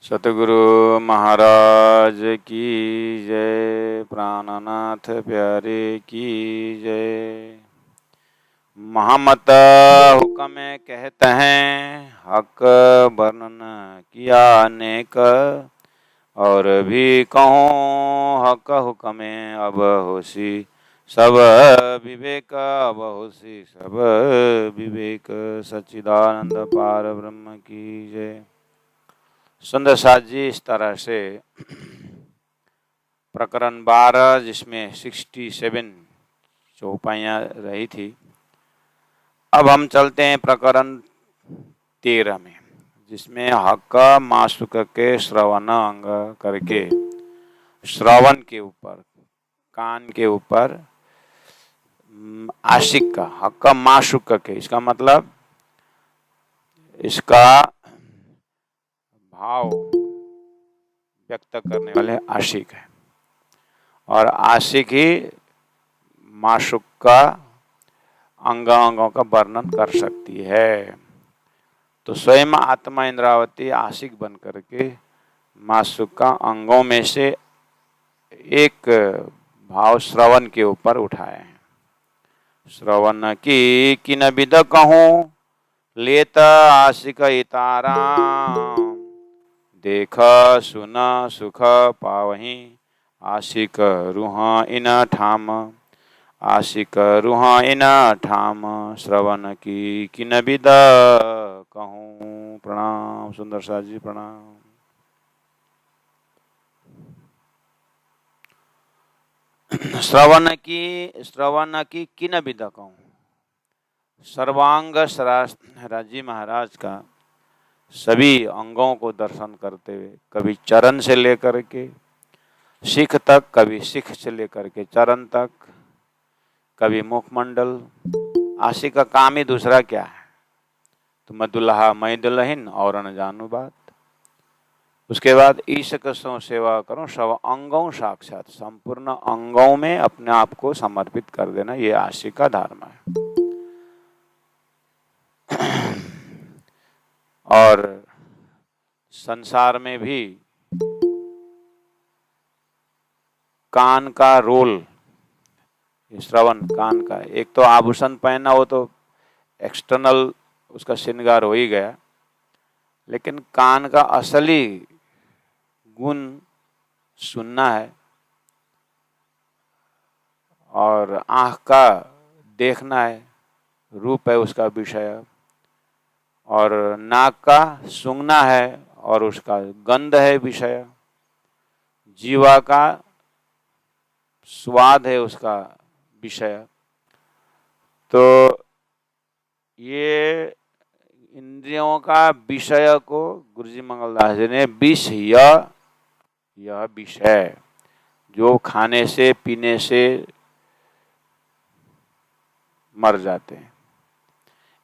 सतगुरु महाराज की जय। प्राणनाथ प्यारे की जय। मोहम्मद हुक्म कहते हैं, हक वर्णन किया अनेक, और भी कहूँ हक हुक्म अब होशी सब विवेक, अब होशी सब विवेक। सच्चिदानंद पार ब्रह्म की जय। सुंदर साथ जी, इस तरह से प्रकरण 12 जिसमें 67 चौपाइयाँ रही थी, अब हम चलते हैं प्रकरण 13 में, जिसमें हक मासुक के श्रवण अंग करके श्रवण के ऊपर, कान के ऊपर आशिक का हक मासुक के, इसका मतलब इसका भाव व्यक्त करने वाले आशिक है, और आशिक ही माशुक का अंगों का वर्णन कर सकती है। तो स्वयं आत्मा इंद्रावती आशिक बन करके माशुक का अंगों में से एक भाव श्रवण के ऊपर उठाए हैं। श्रवण की किन विद कहूँ, लेत आशिक इतारा, देख सुन सुख पावहीं, आशिक रूह इन ठाम, आशिक रूह इन ठाम, श्रवण की किन विद कहूँ। प्रणाम सुंदर साथ जी, प्रणाम। श्रवण की किन विद कहूँ। सर्वांग राजी महाराज का सभी अंगों को दर्शन करते हुए, कभी चरण से लेकर के शिख तक, कभी शिख से लेकर के चरण तक, कभी मुखमंडल। आशिक का काम ही दूसरा क्या है? तुम दुल्हा मैं दुल्हन और न जानू बात। उसके बाद ईशक सो सेवा करो, सब अंगों साक्षात, संपूर्ण अंगों में अपने आप को समर्पित कर देना, ये आशिक का धर्म है। और संसार में भी कान का रोल, श्रवण कान का, एक तो आभूषण पहनना, वो तो एक्सटर्नल उसका श्रृंगार हो ही गया, लेकिन कान का असली गुण सुनना है, और आँख का देखना है, रूप है उसका विषय, और नाक का सूंघना है और उसका गंध है विषय, जीवा का स्वाद है उसका विषय। तो ये इंद्रियों का विषय को गुरुजी मंगलदास जी ने विष, यह विषय जो खाने से पीने से मर जाते हैं,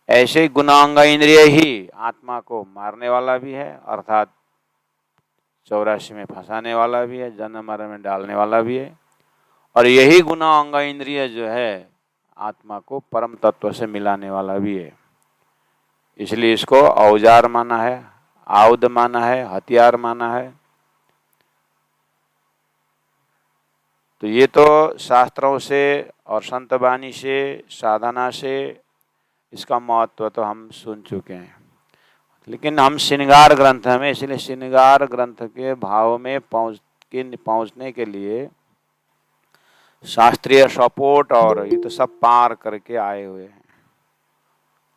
ऐसे गुणांग इंद्रिय ही आत्मा को मारने वाला भी है, अर्थात 84 में फंसाने वाला भी है, जन्म मरण में डालने वाला भी है, और यही गुणांग इंद्रिय जो है आत्मा को परम तत्व से मिलाने वाला भी है। इसलिए इसको औजार माना है, आयुध माना है, हथियार माना है। तो ये तो शास्त्रों से और संत वाणी से, साधना से इसका महत्व तो हम सुन चुके हैं, लेकिन हम श्रृंगार ग्रंथ में, इसलिए श्रृंगार ग्रंथ के भाव में पहुंचने के लिए शास्त्रीय सपोर्ट और ये तो सब पार करके आए हुए हैं।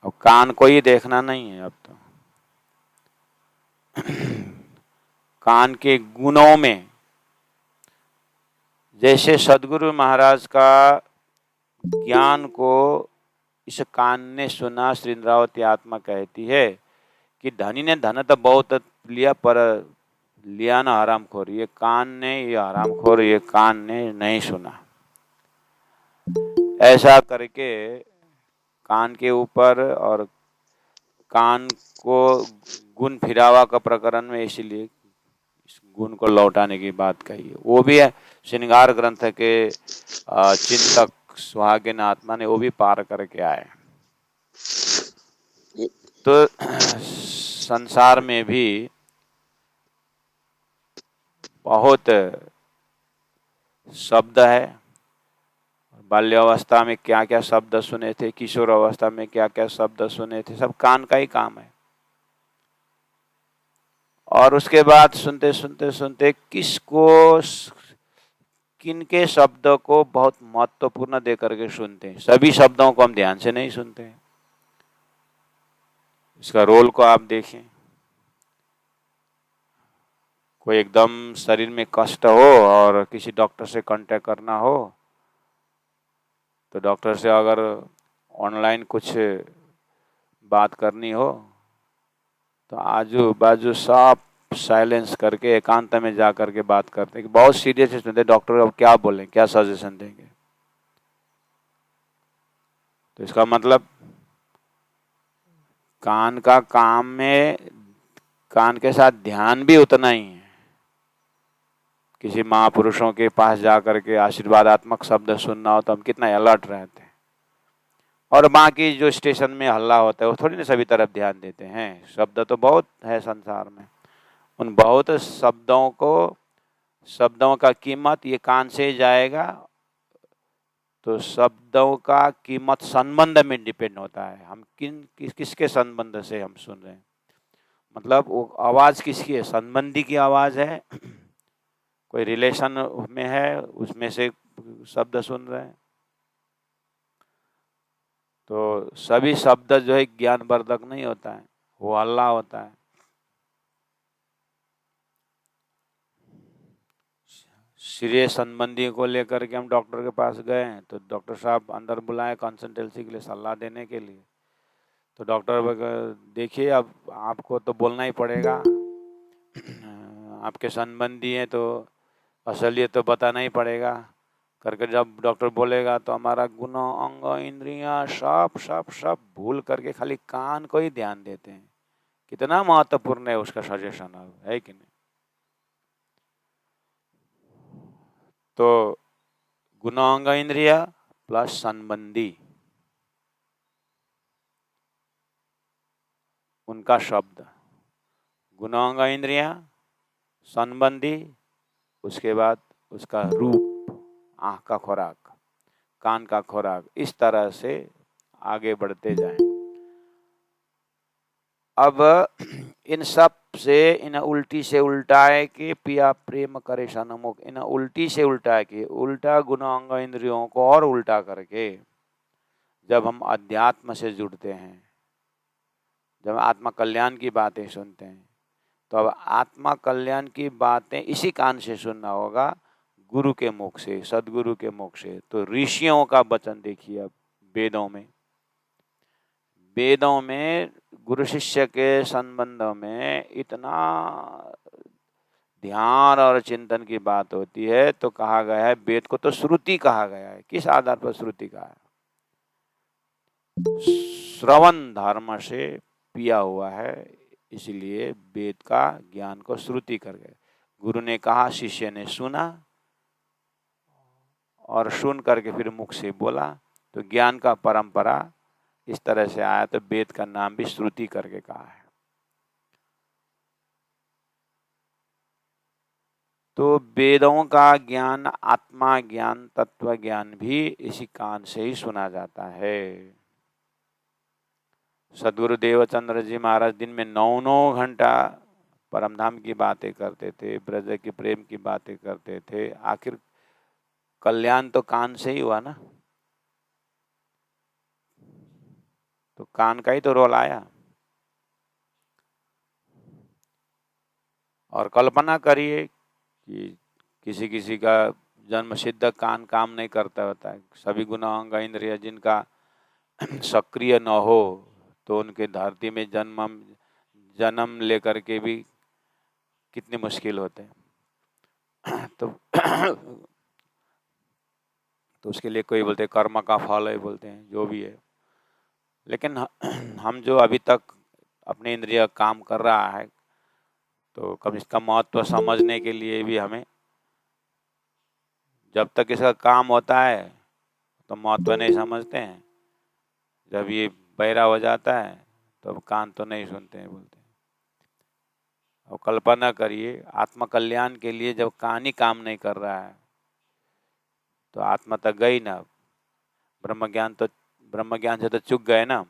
अब कान को ही देखना नहीं है, अब तो कान के गुणों में, जैसे सदगुरु महाराज का ज्ञान को इस कान ने सुना, श्री इंद्रावती आत्मा कहती है कि धनी ने धन तो बहुत लिया, पर लिया ना हरामखोर। ये कान ने, ये हरामखोर, ये कान ने नहीं सुना। ऐसा करके कान के ऊपर और कान को गुण फिरावा का प्रकरण में इसलिए इस गुण को लौटाने की बात कही है। वो भी है श्रृंगार ग्रंथ के चिंतक सुहागिन आत्मा ने वो भी पार करके आए। तो संसार में भी बहुत शब्द है। बाल्यावस्था में क्या क्या शब्द सुने थे, किशोर अवस्था में क्या क्या शब्द सुने थे, सब कान का ही काम है। और उसके बाद सुनते सुनते सुनते किनके शब्दों को बहुत महत्वपूर्ण दे करके सुनते हैं। सभी शब्दों को हम ध्यान से नहीं सुनते हैं। इसका रोल को आप देखें। कोई एकदम शरीर में कष्ट हो और किसी डॉक्टर से कांटेक्ट करना हो, तो डॉक्टर से अगर ऑनलाइन कुछ बात करनी हो तो आजू बाजू सब साइलेंस करके एकांत में जा करके बात करते हैं कि बहुत सीरियस सुनते डॉक्टर अब क्या बोलें, क्या सजेशन देंगे। तो इसका मतलब कान का काम में कान के साथ ध्यान भी उतना ही है। किसी महापुरुषों के पास जा करके आशीर्वादात्मक शब्द सुनना हो तो हम कितना अलर्ट रहते हैं। और बाकी जो स्टेशन में हल्ला होता है वो थोड़ी ना सभी तरफ ध्यान देते हैं। शब्द तो बहुत है संसार में, उन बहुत शब्दों का कीमत ये कान से जाएगा। तो शब्दों का कीमत संबंध में डिपेंड होता है। हम किसके संबंध से हम सुन रहे हैं, मतलब वो आवाज किसकी है, संबंधी की आवाज है, कोई रिलेशन में है उसमें से शब्द सुन रहे हैं। तो सभी शब्द जो है ज्ञानवर्धक नहीं होता है, वो हल्ला होता है। सीरियस संबंधी को लेकर के हम डॉक्टर के पास गए तो डॉक्टर साहब अंदर बुलाए कंसल्टेंसी के लिए, सलाह देने के लिए। तो डॉक्टर देखिए अब आपको तो बोलना ही पड़ेगा, आपके संबंधी हैं तो असलियत तो बताना ही पड़ेगा करके जब डॉक्टर बोलेगा तो हमारा गुण अंग इंद्रियां सब सब सब भूल करके खाली कान को ही ध्यान देते हैं। कितना महत्वपूर्ण है उसका सजेशन, है कि नहीं। तो गुण अंग इंद्रिया प्लस संबंधी, उनका शब्द, गुण अंग इंद्रिया संबंधी, उसके बाद उसका रूप, आँख का खुराक, कान का खुराक, इस तरह से आगे बढ़ते जाएं। अब इन सब से इन उल्टी से उल्टाए के पिया प्रेम करे सनमुख, इन उल्टी से उल्टाए के उल्टा गुण अंग इंद्रियों को और उल्टा करके जब हम अध्यात्म से जुड़ते हैं, जब आत्मा कल्याण की बातें सुनते हैं, तो अब आत्मा कल्याण की बातें इसी कान से सुनना होगा, गुरु के मुख से, सदगुरु के मुख से। तो ऋषियों का वचन देखिए, अब वेदों में गुरु शिष्य के संबंध में इतना ध्यान और चिंतन की बात होती है। तो कहा गया है, वेद को तो श्रुति कहा गया है। किस आधार पर श्रुति कहा है? श्रवण धर्म से पिया हुआ है, इसलिए वेद का ज्ञान को श्रुति कर गए। गुरु ने कहा, शिष्य ने सुना और सुन करके फिर मुख से बोला, तो ज्ञान का परंपरा इस तरह से आया। तो वेद का नाम भी श्रुति करके कहा है। तो वेदों का ज्ञान, आत्मा ज्ञान, तत्व ज्ञान भी इसी कान से ही सुना जाता है। सदगुरु देवचंद्र जी महाराज दिन में 9-9 घंटा परमधाम की बातें करते थे, ब्रज के प्रेम की बातें करते थे। आखिर कल्याण तो कान से ही हुआ ना, तो कान का ही तो रोल आया। और कल्पना करिए कि किसी किसी का जन्म सिद्ध कान काम नहीं करता होता है, सभी गुण अंग इंद्रिय जिनका सक्रिय न हो, तो उनके धरती में जन्म लेकर के भी कितनी मुश्किल होते हैं। तो उसके लिए कोई बोलते हैं कर्म का फल है, बोलते हैं जो भी है। लेकिन हम जो अभी तक अपने इंद्रिय काम कर रहा है, तो कब इसका महत्व समझने के लिए भी हमें, जब तक इसका काम होता है तो महत्व नहीं समझते हैं, जब ये बहरा हो जाता है तो अब कान तो नहीं सुनते हैं, बोलते हैं। और कल्पना करिए आत्म कल्याण के लिए जब कान ही काम नहीं कर रहा है तो आत्मा तक गई ना, ब्रह्म ज्ञान से तो चूक गए ना।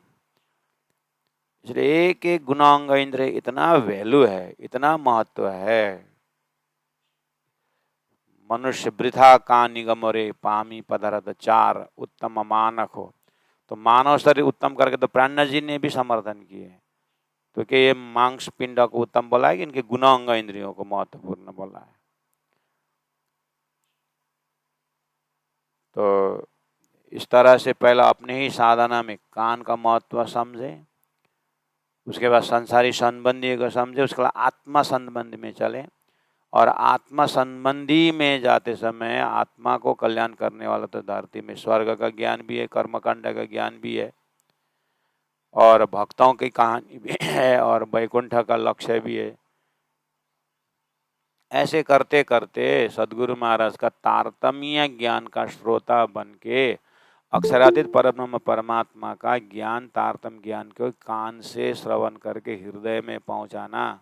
इसलिए एक एक गुणांग इंद्रिय इतना वैल्यू है, इतना महत्व है। मनुष्य वृथा का निगम रे पामी पदार्थ चार उत्तम मानक हो। तो मानव शरीर उत्तम करके तो प्राणनाथ जी ने भी समर्थन किए, तो कि ये मांस पिंड को उत्तम बोला है कि इनके गुणांग इंद्रियों को महत्वपूर्ण बोला है। तो इस तरह से पहला अपने ही साधना में कान का महत्व समझे, उसके बाद संसारी संबंधी को समझे, उसके बाद आत्मा संबंधी में चले। और आत्मा संबंधी में जाते समय आत्मा को कल्याण करने वाला तो धरती में स्वर्ग का ज्ञान भी है, कर्मकांड का ज्ञान भी है, और भक्तों की कहानी भी है, और वैकुंठ का लक्ष्य भी है। ऐसे करते करते सदगुरु महाराज का तारतम्य ज्ञान का श्रोता बन के अक्षरातीत परब्रह्म परमात्मा का ज्ञान, तारतम्य ज्ञान को कान से श्रवण करके हृदय में पहुंचाना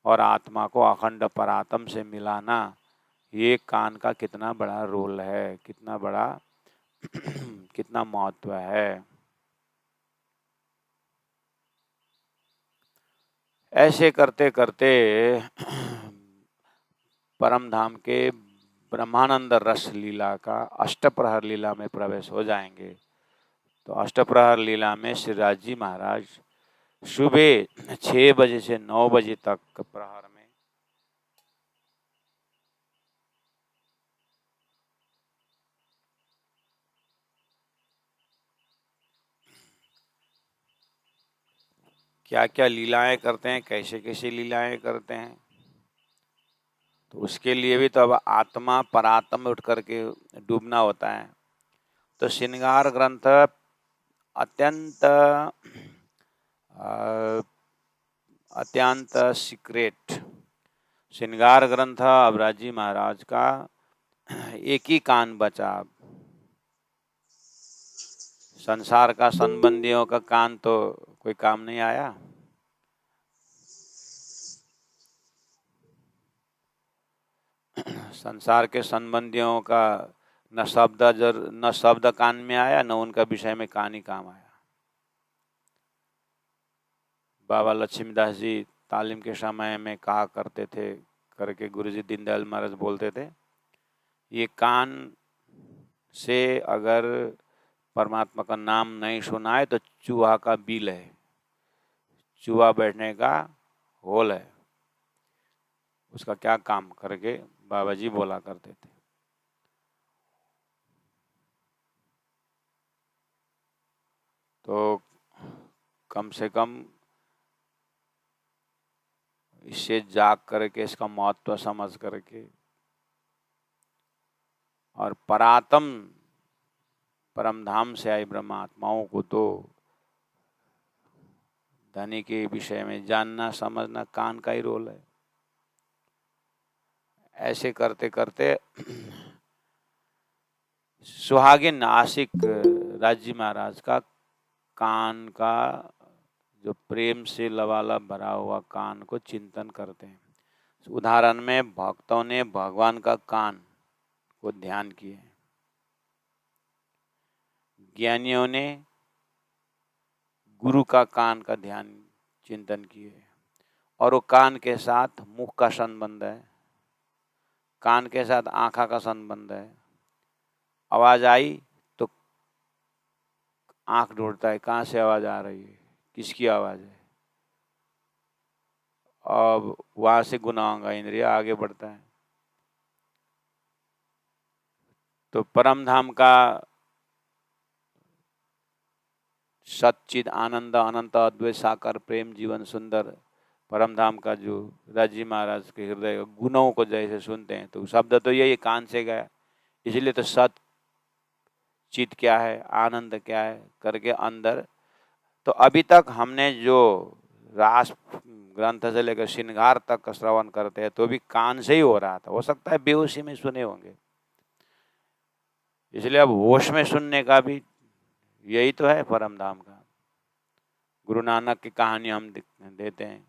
और आत्मा को अखंड परात्म से मिलाना, ये कान का कितना बड़ा रोल है, कितना बड़ा कितना महत्व है। ऐसे करते करते परम धाम के ब्रह्मानंद रस लीला का अष्टप्रहर लीला में प्रवेश हो जाएंगे। तो अष्टप्रहर लीला में श्री राज जी महाराज सुबह 6 बजे से 9 बजे तक प्रहर में क्या क्या लीलाएं करते हैं, कैसे कैसे लीलाएं करते हैं। तो उसके लिए भी तो अब आत्मा परात्म में उठ करके डूबना होता है। तो श्रृंगार ग्रंथ अत्यंत अत्यंत सीक्रेट श्रृंगार ग्रंथ अबराज जी महाराज का एक ही कान बचा। संसार का संबंधियों का कान तो कोई काम नहीं आया। संसार के संबंधियों का न शब्द कान में आया, न उनका विषय में कान ही काम आया। बाबा लक्ष्मीदास जी तालीम के समय में कहा करते थे करके गुरुजी दीनदयाल महाराज बोलते थे, ये कान से अगर परमात्मा का नाम नहीं सुना है तो चूहा का बिल है, चूहा बैठने का होल है, उसका क्या काम करके बाबा जी बोला करते थे। तो कम से कम इससे जाग करके, इसका महत्व समझ करके और परातम परमधाम से आई ब्रह्म आत्माओं को तो धनी के विषय में जानना समझना कान का ही रोल है। ऐसे करते करते सुहागिन आशिक राजी महाराज का कान का जो प्रेम से लबालब भरा हुआ कान को चिंतन करते हैं। उदाहरण में भक्तों ने भगवान का कान को ध्यान किए, ज्ञानियों ने गुरु का कान का ध्यान चिंतन किए, और वो कान के साथ मुख का संबंध है, कान के साथ आँखा का संबंध है। आवाज आई तो आँख ढूंढता है कहाँ से आवाज आ रही है, किसकी आवाज है। अब वहां से गुणांग इंद्रिय आगे बढ़ता है। तो परम धाम का सच्चिद आनंद अनंत अद्वैत साकार प्रेम जीवन सुंदर परम धाम का जो राजी महाराज के हृदय गुणों को जैसे सुनते हैं, तो शब्द तो यही कान से गया। इसलिए तो सत चित क्या है, आनंद क्या है करके अंदर। तो अभी तक हमने जो रास ग्रंथ से लेकर श्रृंगार तक का श्रवण करते हैं तो भी कान से ही हो रहा था। हो सकता है बेहोशी में सुने होंगे, इसलिए अब होश में सुनने का भी यही तो है परम धाम का। गुरु नानक की कहानी हम देते हैं,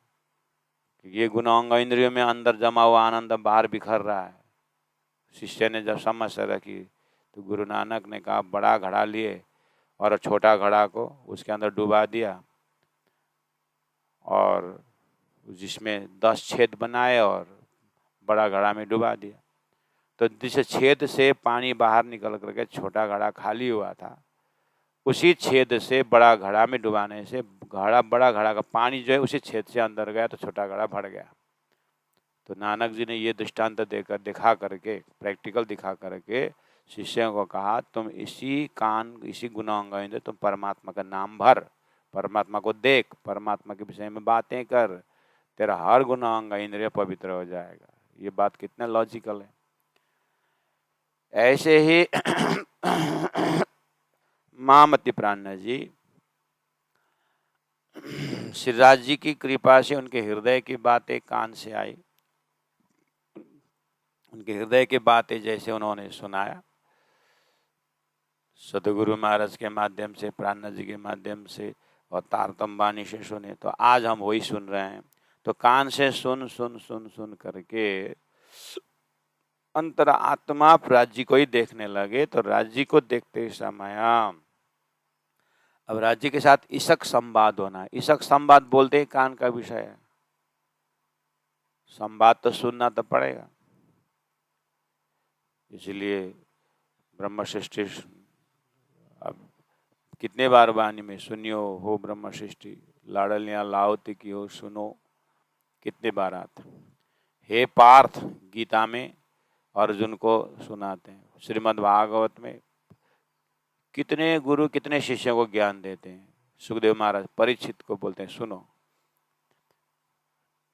ये गुणांग इंद्रियों में अंदर जमा हुआ आनंद बाहर बिखर रहा है। शिष्य ने जब समस्या रखी तो गुरु नानक ने कहा बड़ा घड़ा लिए और छोटा घड़ा को उसके अंदर डुबा दिया और जिसमें 10 छेद बनाए और बड़ा घड़ा में डुबा दिया। तो जिस छेद से पानी बाहर निकल करके छोटा घड़ा खाली हुआ था, उसी छेद से बड़ा घड़ा में डुबाने से बड़ा घड़ा का पानी जो है उसी छेद से अंदर गया तो छोटा घड़ा भर गया। तो नानक जी ने ये दृष्टांत देकर दिखा करके, प्रैक्टिकल दिखा करके शिष्यों को कहा तुम इसी गुणांग इंद्रिय तुम परमात्मा का नाम भर, परमात्मा को देख, परमात्मा के विषय में बातें कर, तेरा हर गुणांग इंद्रिय पवित्र हो जाएगा। ये बात कितना लॉजिकल है। ऐसे ही महामती प्राण जी श्रीराज जी की कृपा से उनके हृदय की बातें कान से आई, उनके हृदय की बातें जैसे उन्होंने सुनाया सदगुरु महाराज के माध्यम से, प्राण जी के माध्यम से और तारतम वाणी से सुने, तो आज हम वही सुन रहे हैं। तो कान से सुन सुन सुन सुन करके अंतरात्मा राज्य को ही देखने लगे। तो राज्य को देखते समय अब राज्य के साथ ईशक संवाद होना है। ईशक संवाद बोलते ही कान का विषय है, संवाद तो सुनना तो पड़ेगा। इसलिए ब्रह्म सृष्टि अब कितने बार वाणी में सुनियो हो ब्रह्म सृष्टि, लाडलियां लाओती की हो सुनो, कितने बार आते। हे पार्थ गीता में अर्जुन को सुनाते हैं, श्रीमद् भागवत में कितने गुरु कितने शिष्यों को ज्ञान देते हैं। सुखदेव महाराज परीक्षित को बोलते हैं सुनो।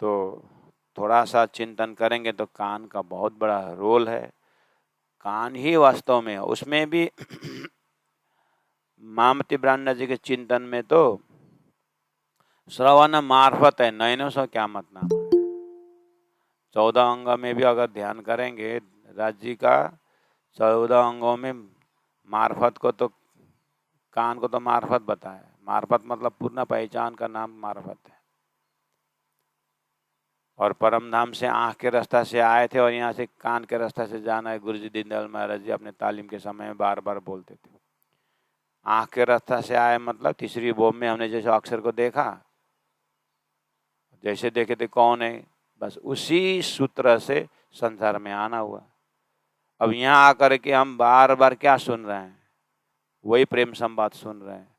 तो थोड़ा सा चिंतन करेंगे तो कान का बहुत बड़ा रोल है। कान ही वास्तव में, उसमें भी महामती ब्राह्मण जी के चिंतन में तो श्रवण मार्फत है, नयनों से क्या मत नाम है। 14 अंग में भी अगर ध्यान करेंगे राज्य का, 14 अंगों में मार्फत को तो, कान को तो मार्फत बताया। मार्फत मतलब पूर्ण पहचान का नाम मार्फत है। और परम धाम से आँख के रास्ता से आए थे और यहाँ से कान के रास्ता से जाना है। गुरु जी दीनदयाल महाराज जी अपने तालीम के समय में बार बार बोलते थे। आँख के रास्ता से आए मतलब तीसरी भोग में हमने जैसे अक्षर को देखा, जैसे देखे थे कौन है, बस उसी सूत्र से संसार में आना हुआ। अब यहाँ आकर के हम बार बार क्या सुन रहे हैं, वही प्रेम संवाद सुन रहे हैं।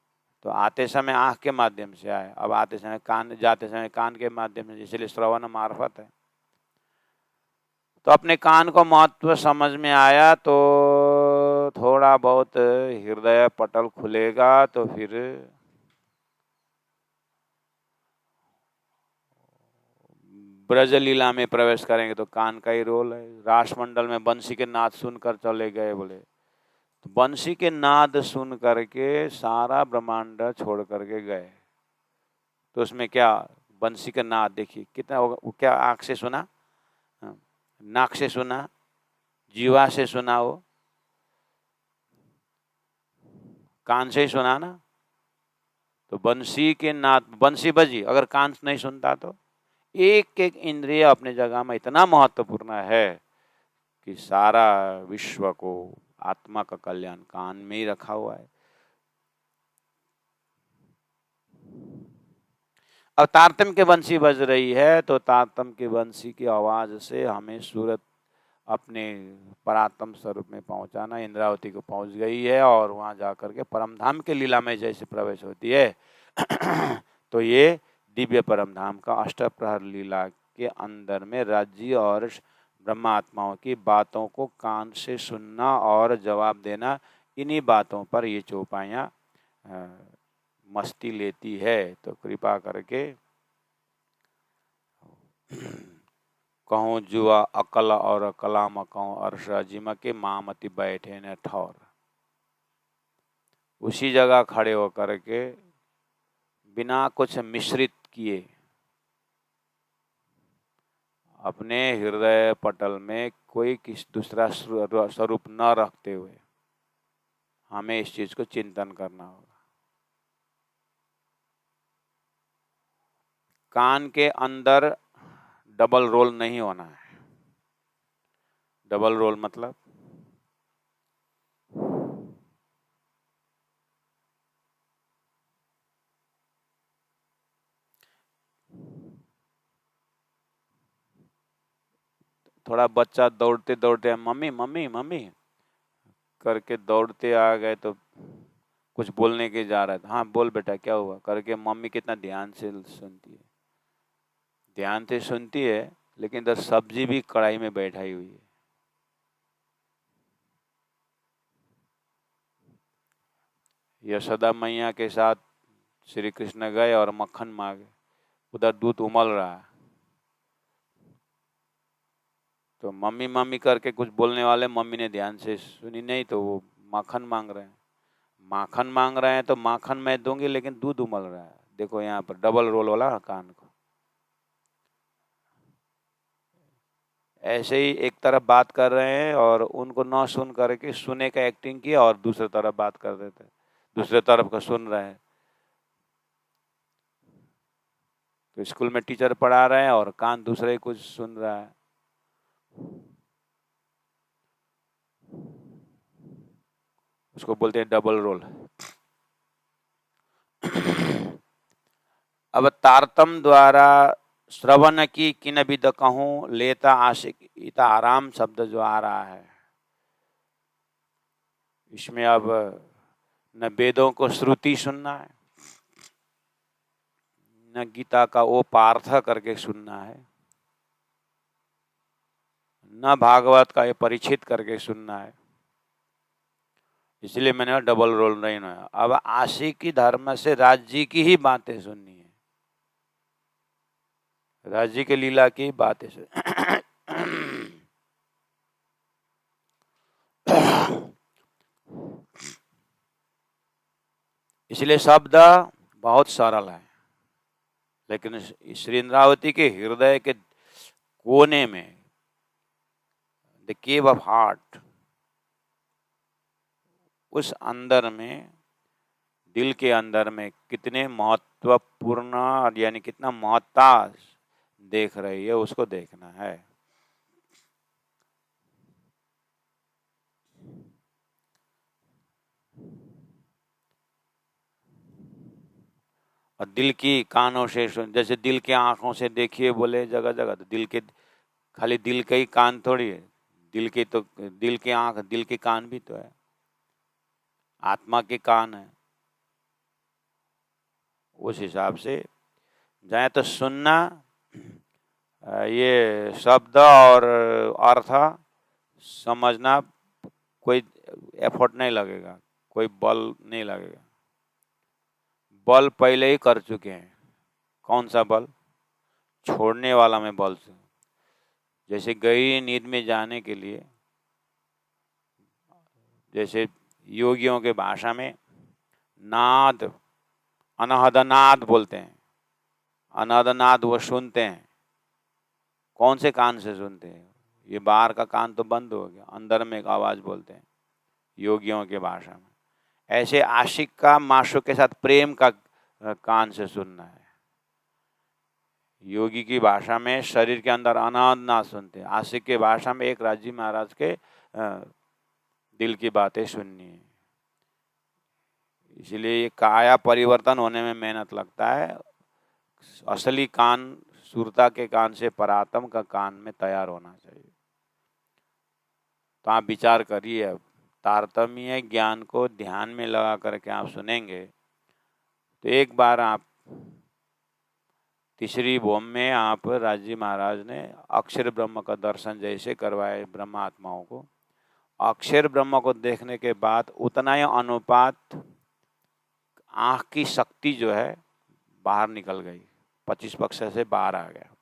तो आते समय आँख के माध्यम से आए, अब आते समय कान, जाते समय कान के माध्यम से, इसलिए श्रवण मार्फत है। तो अपने कान को महत्व समझ में आया तो थोड़ा बहुत हृदय पटल खुलेगा, तो फिर ब्रज लीला में प्रवेश करेंगे तो कान का ही रोल है। रासमंडल में बंसी के नाद सुनकर चले गए बोले, तो बंसी के नाद सुन करके सारा ब्रह्मांड छोड़ करके गए। तो उसमें क्या, बंसी का नाद देखिए कितना, वो क्या आँख से सुना, नाक से सुना, जीवा से सुना, हो कान से ही सुना ना। तो बंसी के नाद, बंसी बजी, अगर कान नहीं सुनता तो एक एक इंद्रिय अपने जगह में इतना महत्वपूर्ण है कि सारा विश्व को, आत्मा का कल्याण कान में ही रखा हुआ है। अब तारतम के बंसी बज रही है तो तारतम के बंसी की आवाज से हमें सूरत अपने परात्म स्वरूप में पहुंचाना। इंद्रावती को पहुंच गई है और वहां जाकर के परम धाम के लीला में जैसे प्रवेश होती है तो ये दिव्य परम धाम का अष्टप्रहर लीला के अंदर में राज्य और ब्रह्मात्माओं की बातों को कान से सुनना और जवाब देना, इन्हीं बातों पर ये चौपाइयाँ मस्ती लेती है। तो कृपा करके कहूँ जुआ अकल और कलाम कहूँ अर्षा जिम के मामति बैठे न ठौर। उसी जगह खड़े होकर के बिना कुछ मिश्रित किए अपने हृदय पटल में कोई किस दूसरा स्वरूप न रखते हुए हमें इस चीज को चिंतन करना होगा। कान के अंदर डबल रोल नहीं होना है। डबल रोल मतलब थोड़ा बच्चा दौड़ते दौड़ते मम्मी मम्मी मम्मी करके दौड़ते आ गए तो कुछ बोलने के जा रहा था, हाँ बोल बेटा क्या हुआ करके मम्मी कितना ध्यान से सुनती है, ध्यान से सुनती है, लेकिन इधर सब्जी भी कढ़ाई में बैठाई हुई है। यशोदा मैया के साथ श्री कृष्ण गए और मक्खन मांगे, उधर दूध उमल रहा है, तो मम्मी मम्मी करके कुछ बोलने वाले मम्मी ने ध्यान से सुनी नहीं, तो वो माखन मांग रहे हैं। माखन मांग रहे हैं तो माखन मैं दूंगी, लेकिन दूध उमल रहा है। देखो यहाँ पर डबल रोल वाला कान को। ऐसे ही एक तरफ बात कर रहे हैं और उनको न सुन करके सुने का एक्टिंग किया और दूसरी तरफ बात कर देते, दूसरे तरफ का सुन रहे हैं। तो स्कूल में टीचर पढ़ा रहे हैं और कान दूसरे ही कुछ सुन रहा है। उसको बोलते हैं डबल रोल। अब तारतम द्वारा श्रवण की किन विद कहूं लेता आशिक, इता आराम शब्द जो आ रहा है, इसमें अब न वेदों को श्रुति सुनना है, न गीता का वो पार्थ करके सुनना है, न भागवत का ये परिचित करके सुनना है। इसलिए मैंने डबल रोल नहीं ना। अब आशिकी धर्म से राज्य की ही बातें सुननी है, राज्य के लीला की बातें सुन। इसलिए शब्द बहुत सरल है, लेकिन श्री इंद्रावती के हृदय के कोने में, द केव ऑफ हार्ट, उस अंदर में, दिल के अंदर में कितने महत्वपूर्ण यानी कितना महत्ता देख रही है, उसको देखना है। और दिल की कानों से सुन, जैसे दिल के आंखों से देखिए बोले जगह जगह, तो दिल के खाली दिल के ही कान थोड़ी है, दिल के तो दिल के आंख दिल के कान भी तो है, आत्मा के कान है। उस हिसाब से जाए तो सुनना, ये शब्द और अर्थ समझना कोई एफर्ट नहीं लगेगा, कोई बल नहीं लगेगा। बल पहले ही कर चुके हैं। कौन सा बल? छोड़ने वाला में बल से। जैसे गहरी नींद में जाने के लिए, जैसे योगियों के भाषा में नाद, अनहद नाद बोलते हैं। अनहद नाद वो सुनते हैं। कौन से कान से सुनते हैं? ये बाहर का कान तो बंद हो गया, अंदर में एक आवाज बोलते हैं योगियों के भाषा में। ऐसे आशिक का माशूक के साथ प्रेम का कान से सुनना है। योगी की भाषा में शरीर के अंदर अनाद ना सुनते, आशिक के भाषा में एक राजी महाराज के दिल की बातें सुननी है। इसलिए ये काया परिवर्तन होने में मेहनत लगता है। असली कान सुरता के कान से परात्म का कान में तैयार होना चाहिए। तो आप विचार करिए, अब तारतम्य ज्ञान को ध्यान में लगा करके आप सुनेंगे तो एक बार आप तीसरी भूम में आप राजी महाराज ने अक्षर ब्रह्म का दर्शन जैसे करवाए ब्रह्म आत्माओं को, अक्षर ब्रह्म को देखने के बाद उतना ही अनुपात आँख की शक्ति जो है बाहर निकल गई, 25 पक्ष से बाहर आ गया।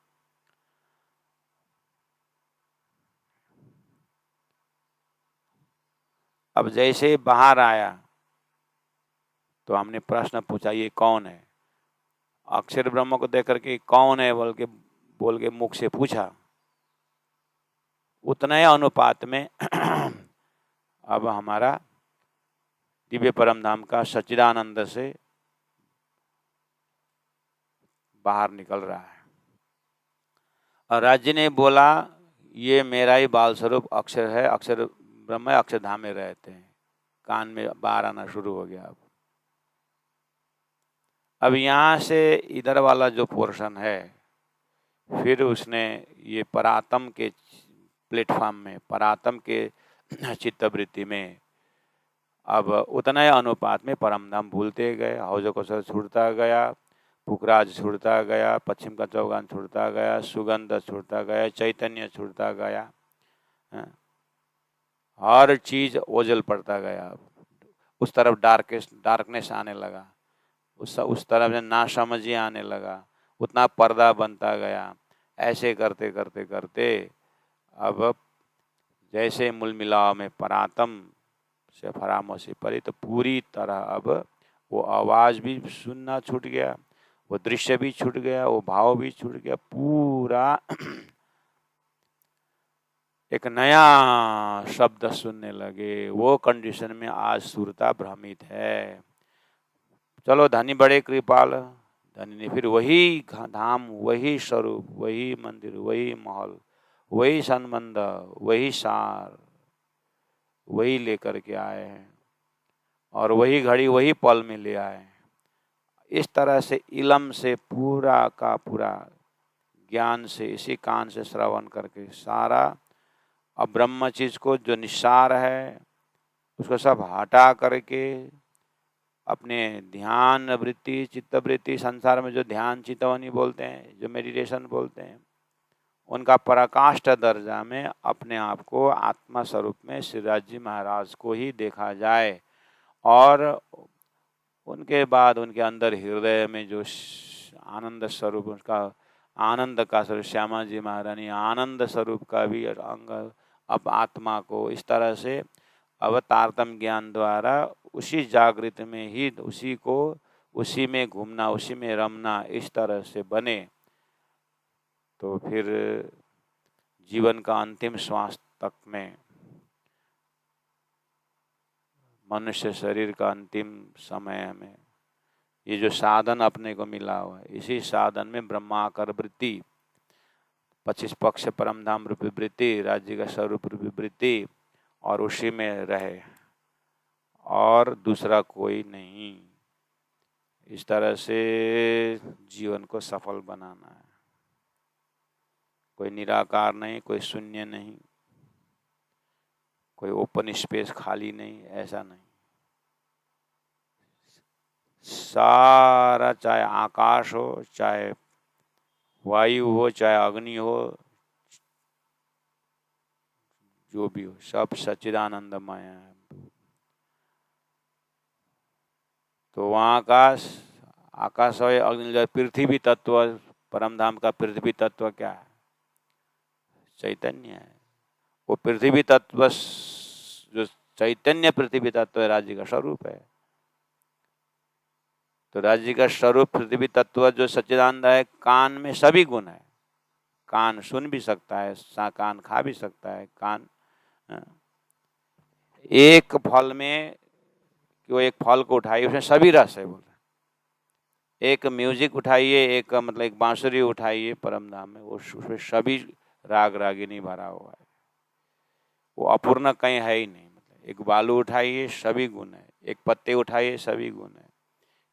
अब जैसे बाहर आया तो हमने प्रश्न पूछा ये कौन है? अक्षर ब्रह्म को देख करके कौन है बोल के मुख से पूछा, उतना ही अनुपात में अब हमारा दिव्य परम धाम का सच्चिदानंद से बाहर निकल रहा है। और राज्य ने बोला ये मेरा ही बाल स्वरूप अक्षर है, अक्षर ब्रह्म है, अक्षरधाम में रहते हैं। कान में बाहर आना शुरू हो गया। अब यहाँ से इधर वाला जो पोर्शन है, फिर उसने ये परातम के प्लेटफॉर्म में, परातम के चित्तवृत्ति में अब उतना ही अनुपात में परम धाम भूलते गए। हौज कौशल छूटता गया, पुखराज छूटता गया, पश्चिम का चौगान छूटता गया, सुगंध छूटता गया, चैतन्य छूटता गया, हर चीज ओझल पड़ता गया। उस तरफ डार्कनेस आने लगा, उस तरफ से नासमझी आने लगा, उतना पर्दा बनता गया। ऐसे करते करते करते अब जैसे मूल मिलाव में परातम से फरामोशी पड़ी, तो पूरी तरह अब वो आवाज़ भी सुनना छूट गया, वो दृश्य भी छूट गया, वो भाव भी छूट गया, पूरा एक नया शब्द सुनने लगे। वो कंडीशन में आज सुरता भ्रमित है। चलो धनी बड़े कृपाल, धनी ने फिर वही धाम, वही स्वरूप, वही मंदिर, वही महल, वही संबंध, वही सार, वही लेकर के आए हैं और वही घड़ी वही पल में ले आए हैं। इस तरह से इलम से पूरा का पूरा ज्ञान से, इसी कान से श्रवण करके सारा अब ब्रह्म चीज को जो निस्सार है उसको सब हटा करके अपने ध्यान वृत्ति, चित्त वृत्ति, संसार में जो ध्यान चितवनी बोलते हैं, जो मेडिटेशन बोलते हैं, उनका पराकाष्ठ दर्जा में अपने आप को आत्मा स्वरूप में श्रीराज जी महाराज को ही देखा जाए। और उनके बाद उनके अंदर हृदय में जो आनंद स्वरूप, उसका आनंद का स्वरूप, श्यामा जी महारानी आनंद स्वरूप का भी अंग अब आत्मा को इस तरह से अवतारतम ज्ञान द्वारा उसी जागृत में ही उसी को, उसी में घूमना, उसी में रमना, इस तरह से बने, तो फिर जीवन का अंतिम श्वास तक में, मनुष्य शरीर का अंतिम समय में ये जो साधन अपने को मिला हुआ है, इसी साधन में ब्रह्माकार वृत्ति, 25 पक्ष परम धाम रूपी वृत्ति, राज्य का स्वरूप रूपी वृत्ति, और उसी में रहे और दूसरा कोई नहीं। इस तरह से जीवन को सफल बनाना है। कोई निराकार नहीं, कोई शून्य नहीं, कोई ओपन स्पेस खाली नहीं, ऐसा नहीं। सारा, चाहे आकाश हो, चाहे वायु हो, चाहे अग्नि हो, जो भी हो, सब सच्चिदानंदमय है। तो वहाँ आकाश हो, अग्नि, पृथ्वी तत्व, परमधाम का पृथ्वी तत्व क्या है? चैतन्य है। वो पृथ्वी तत्व जो चैतन्य पृथ्वी तत्व है, राज्य का स्वरूप है। तो राज्य का स्वरूप पृथ्वी तत्व जो सच्चिदानंद है, कान में सभी गुण है। कान सुन भी सकता है, कान खा भी सकता है, कान एक फल में, कि वो एक फल को उठाइए, उसमें सभी रस है। बोल रहे एक म्यूजिक उठाइए, एक मतलब एक बांसुरी उठाइए परम धाम में, वो उसमें सभी राग रागिनी भरा हुआ है। वो अपूर्ण कहीं है ही नहीं। मतलब एक बालू उठाइए, सभी गुण है, एक पत्ते उठाइए, सभी गुण है।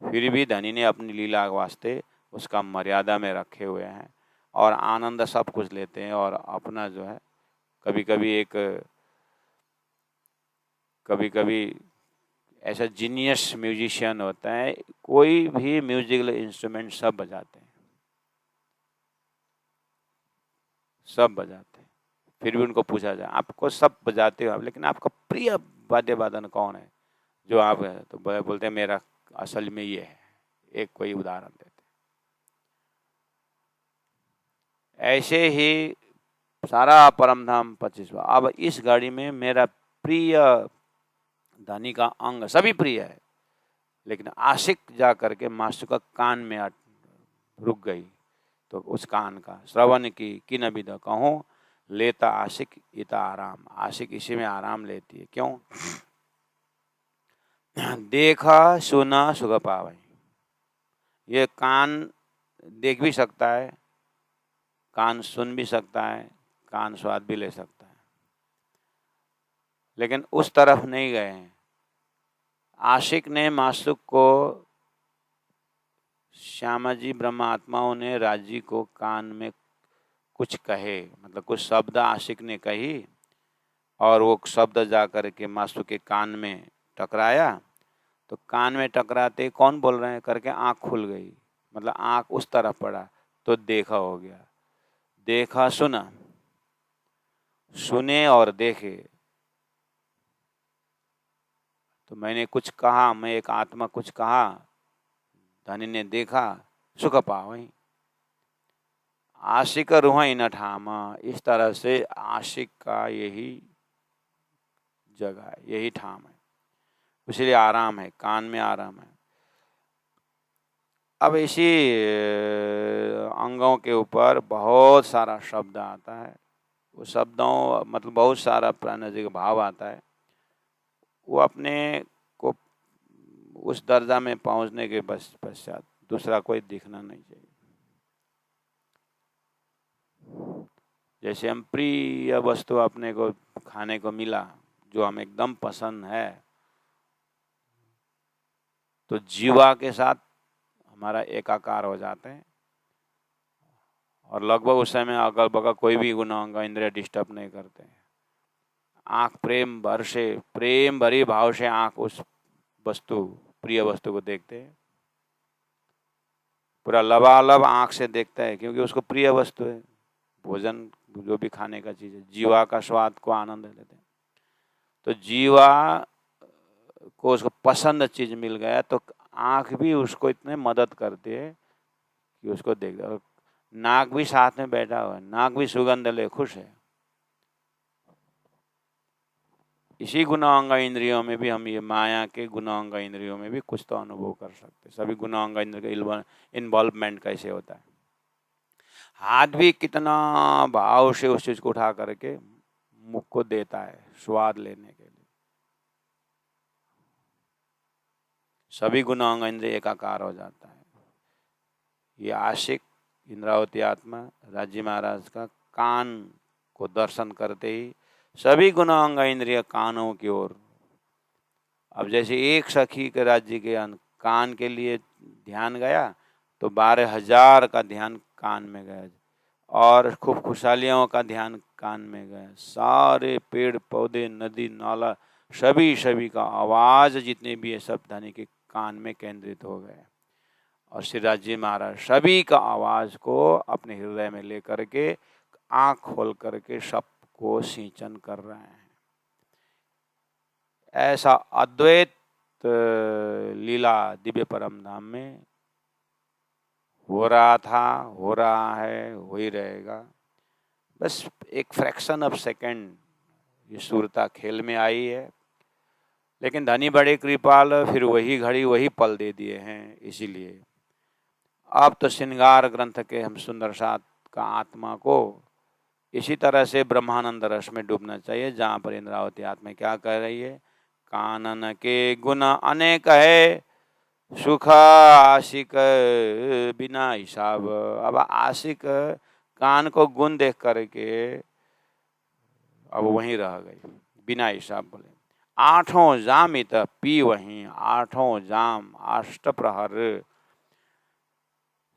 फिर भी धनी ने अपनी लीला वास्ते उसका मर्यादा में रखे हुए हैं और आनंद सब कुछ लेते हैं। और अपना जो है, कभी कभी ऐसा जीनियस म्यूजिशियन होता है, कोई भी म्यूजिकल इंस्ट्रूमेंट सब बजाते हैं, सब बजाते हैं। फिर भी उनको पूछा जाए, आपको सब बजाते हो आप, लेकिन आपका प्रिय वाद्य वादन कौन है जो आप है? तो बोलते हैं मेरा असल में ये है। एक कोई उदाहरण देते। ऐसे ही सारा परमधाम 25वां। अब इस गाड़ी में मेरा प्रिय धनी का अंग सभी प्रिय है, लेकिन आशिक जा करके मास्टर का कान में रुक गई, तो उस कान का श्रवण की किन विध कहूँ, लेता आशिक इता आराम। आशिक इसी में आराम लेती है। क्यों? देखा सुना सुख पावे। ये कान देख भी सकता है, कान सुन भी सकता है, कान स्वाद भी ले सकता है, लेकिन उस तरफ नहीं गए हैं। आशिक ने मासूक को, श्यामाजी ब्रह्म आत्माओं ने राजी को कान में कुछ कहे, मतलब कुछ शब्द आशिक ने कही और वो शब्द जा कर के मासूक के कान में टकराया, तो कान में टकराते कौन बोल रहे हैं करके आंख खुल गई, मतलब आंख उस तरफ पड़ा तो देखा हो गया। देखा सुना, सुने और देखे, तो मैंने कुछ कहा, मैं एक आत्मा कुछ कहा, धनी ने देखा, सुख पावई। आशिक रूह न ठामा, इस तरह से आशिक का यही जगह है, यही ठाम है, इसलिए आराम है, कान में आराम है। अब इसी अंगों के ऊपर बहुत सारा शब्द आता है, वो शब्दों मतलब बहुत सारा प्राणिक भाव आता है, वो अपने को उस दर्जा में पहुंचने के पश्चात दूसरा कोई दिखना नहीं चाहिए। जैसे हम प्रिय वस्तु अपने को खाने को मिला जो हमें एकदम पसंद है, तो जीवा के साथ हमारा एकाकार हो जाते हैं और लगभग उस समय अगल बगल कोई भी गुण अंग इंद्रिय डिस्टर्ब नहीं करते हैं। आँख प्रेम भरी भाव से आँख उस वस्तु, प्रिय वस्तु को देखते हैं, पूरा लबालब आँख से देखता है, क्योंकि उसको प्रिय वस्तु है, भोजन जो भी खाने का चीज़ है, जीवा का स्वाद को आनंद लेते हैं। तो जीवा को उसको पसंद चीज़ मिल गया तो आँख भी उसको इतने मदद करती है कि उसको देख, और नाक भी साथ में बैठा हुआ है, नाक भी सुगंध ले खुश है। इसी गुणांग इंद्रियों में भी हम ये माया के गुणांग इंद्रियों में भी कुछ तो अनुभव कर सकते हैं। सभी गुणांग इंद्रिय का इन्वॉल्वमेंट कैसे होता है। हाथ भी कितना भाव से उस चीज को उठा करके मुख को देता है स्वाद लेने के लिए। सभी गुणांग इंद्रिय एकाकार हो जाता है। ये आशिक इंद्रावती आत्मा राजी महाराज का कान को दर्शन करते ही सभी गुणांग इंद्रिय कानों की ओर। अब जैसे एक सखी के राज्य के कान के लिए ध्यान गया तो 12,000 का ध्यान कान में गया, और खूब खुशहालियों का ध्यान कान में गया। सारे पेड़ पौधे नदी नाला सभी का आवाज जितने भी है सब धनी के कान में केंद्रित हो गए। और श्री राज्य महाराज सभी का आवाज को अपने हृदय में लेकर के आँख खोल करके सबको सिंचन कर रहे हैं। ऐसा अद्वैत लीला दिव्य परम धाम में हो रहा था, हो रहा है, हो ही रहेगा। बस एक फ्रैक्शन ऑफ सेकंड ये सूरता खेल में आई है, लेकिन धनी बड़े कृपाल, फिर वही घड़ी वही पल दे दिए हैं। इसीलिए अब तो श्रृंगार ग्रंथ के हम सुंदर साथ का आत्मा को इसी तरह से ब्रह्मानंद रस में डूबना चाहिए, जहाँ पर इंद्रावती आत्मा क्या कह रही है, कानन के गुण अनेक है, सुख आशिक बिना हिसाब। अब आशिक कान को गुण देख करके अब वहीं रह गई, बिना हिसाब बोले। आठों जामित पी वहीं, आठों जाम अष्ट प्रहर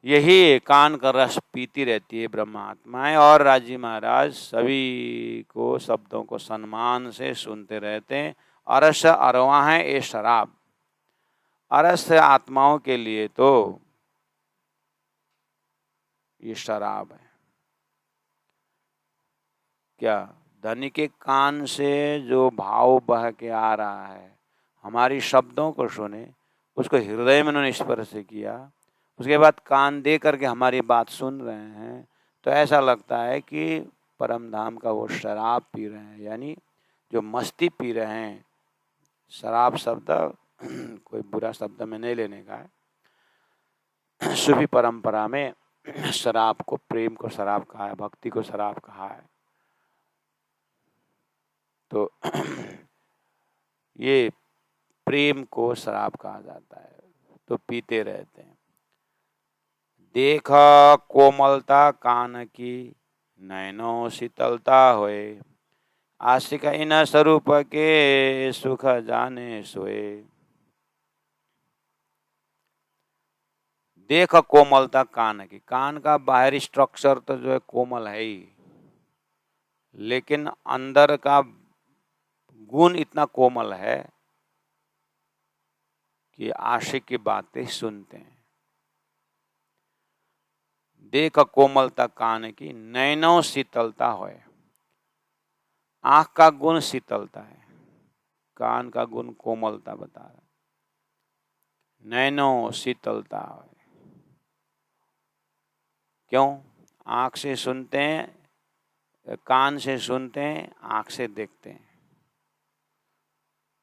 यही कान का रस पीती रहती है ब्रह्मात्माएं। और राजी महाराज सभी को शब्दों को सम्मान से सुनते रहते हैं। अरस अरवा है ये शराब, अरस आत्माओं के लिए तो ये शराब है। क्या धनी के कान से जो भाव बह के आ रहा है, हमारी शब्दों को सुने, उसको हृदय में उन्होंने स्पर्श किया, उसके बाद कान दे करके हमारी बात सुन रहे हैं, तो ऐसा लगता है कि परम धाम का वो शराब पी रहे हैं, यानी जो मस्ती पी रहे हैं। शराब शब्द कोई बुरा शब्द में नहीं लेने का है। सूफी परंपरा में शराब को, प्रेम को शराब कहा है, भक्ति को शराब कहा है। तो ये प्रेम को शराब कहा जाता है, तो पीते रहते हैं। देख कोमलता कान की, नैनो शीतलता होए। आशिक इन स्वरूप के, सुख जाने सोए। देख कोमलता कान की, कान का बाहरी स्ट्रक्चर तो जो है कोमल है ही, लेकिन अंदर का गुण इतना कोमल है कि आशिक की बातें सुनते हैं। देख कोमलता कान की, नैनो शीतलता होए। आंख का गुण शीतलता है, कान का गुण कोमलता बता रहा है। नैनो शीतलता है। क्यों? आंख से सुनते हैं, कान से सुनते हैं, आंख से देखते हैं,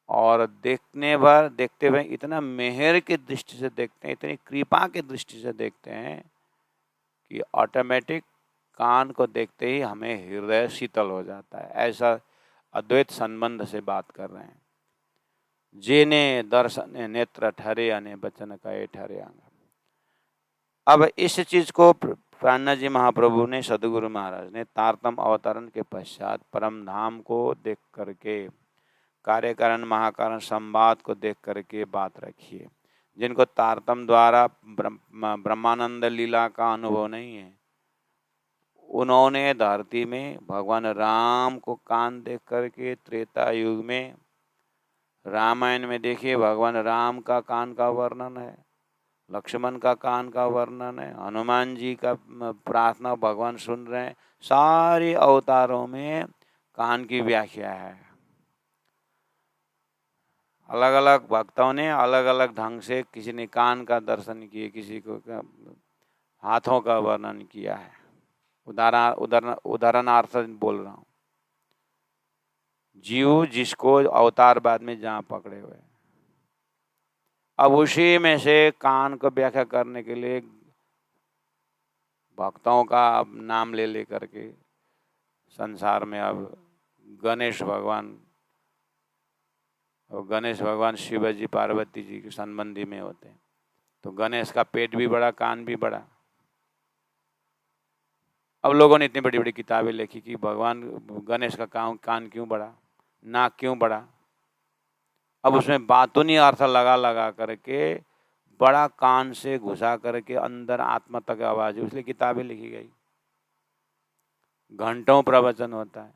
और देखते हुए इतना मेहर की दृष्टि से देखते हैं, इतनी कृपा की दृष्टि से देखते हैं कि ऑटोमेटिक कान को देखते ही हमें हृदय शीतल हो जाता है। ऐसा अद्वैत संबंध से बात कर रहे हैं। जेने दर्शन नेत्र ठहरे, अने बचन कहे ठहरे अंग। अब इस चीज को प्राणनाथ जी महाप्रभु ने, सदगुरु महाराज ने तारतम अवतरण के पश्चात परम धाम को देख करके, कार्यकारण महाकारण संवाद को देख करके बात रखी है। जिनको तारतम द्वारा ब्रह्मानंद लीला का अनुभव नहीं है, उन्होंने धरती में भगवान राम को कान देख करके, त्रेता युग में रामायण में देखिए भगवान राम का कान का वर्णन है, लक्ष्मण का कान का वर्णन है, हनुमान जी का प्रार्थना भगवान सुन रहे हैं। सारे अवतारों में कान की व्याख्या है। अलग अलग भक्तों ने अलग अलग ढंग से, किसी ने कान का दर्शन किए, किसी को हाथों का वर्णन किया है। उदाहरणार्थ बोल रहा हूँ। जीव जिसको अवतार बाद में जहाँ पकड़े हुए, अब उसी में से कान को व्याख्या करने के लिए भक्तों का अब नाम ले ले करके संसार में अब गणेश भगवान, और गणेश भगवान शिव जी पार्वती जी के संबंधी में होते हैं, तो गणेश का पेट भी बड़ा, कान भी बड़ा। अब लोगों ने इतनी बड़ी बड़ी किताबें लिखी कि भगवान गणेश का कान क्यों बड़ा, नाक क्यों बड़ा। अब उसमें बातूनी अर्थ लगा लगा करके, बड़ा कान से घुसा करके अंदर आत्मा तक आवाज, इसलिए किताबें लिखी गई। घंटों प्रवचन होता है।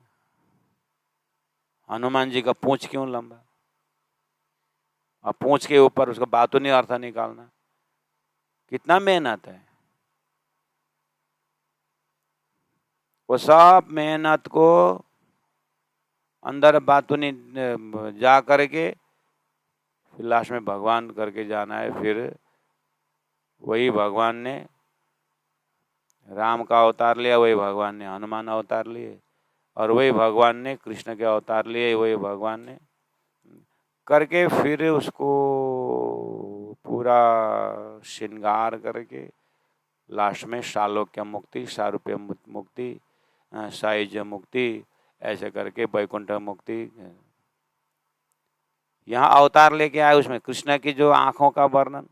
हनुमान जी का पूंछ क्यों लंबा, और पूंछ के ऊपर उसका बातूनी अर्थ निकालना कितना मेहनत है। वो सब मेहनत को अंदर बातूनी जा करके फिर लास्ट में भगवान करके जाना है। फिर वही भगवान ने राम का अवतार लिया, वही भगवान ने हनुमान अवतार लिए, और वही भगवान ने कृष्ण के अवतार लिए, वही भगवान ने करके फिर उसको पूरा श्रृंगार करके लास्ट में सालोक्य मुक्ति, सारूप्य मुक्ति, सायुज्य मुक्ति, ऐसे करके वैकुंठ मुक्ति। यहाँ अवतार लेके आए। उसमें कृष्ण की जो आंखों का वर्णन,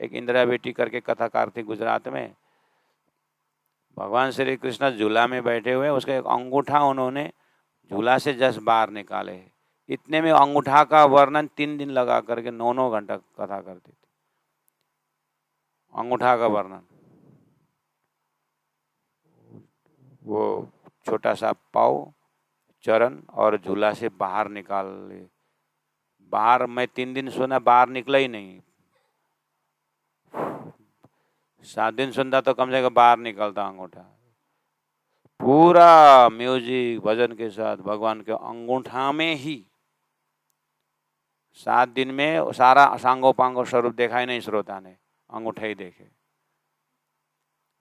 एक इंदिरा बेटी करके कथाकार थी गुजरात में, भगवान श्री कृष्ण झूला में बैठे हुए, उसका एक अंगूठा उन्होंने झूला से जस्ट बाहर निकाले। इतने में अंगूठा का वर्णन 3 दिन लगा करके 9 घंटा कथा करती थी। अंगूठा का वर्णन, वो छोटा सा पाव, चरण और झूला से बाहर निकाल ले। बाहर मैं 3 दिन सुना, बाहर निकला ही नहीं। 7 दिन सुनता तो कम से कम बाहर निकलता अंगूठा। पूरा म्यूजिक भजन के साथ भगवान के अंगूठा में ही 7 दिन में सारा सांगो पांगो स्वरूप देखा ही नहीं श्रोता ने, अंगूठा ही देखे।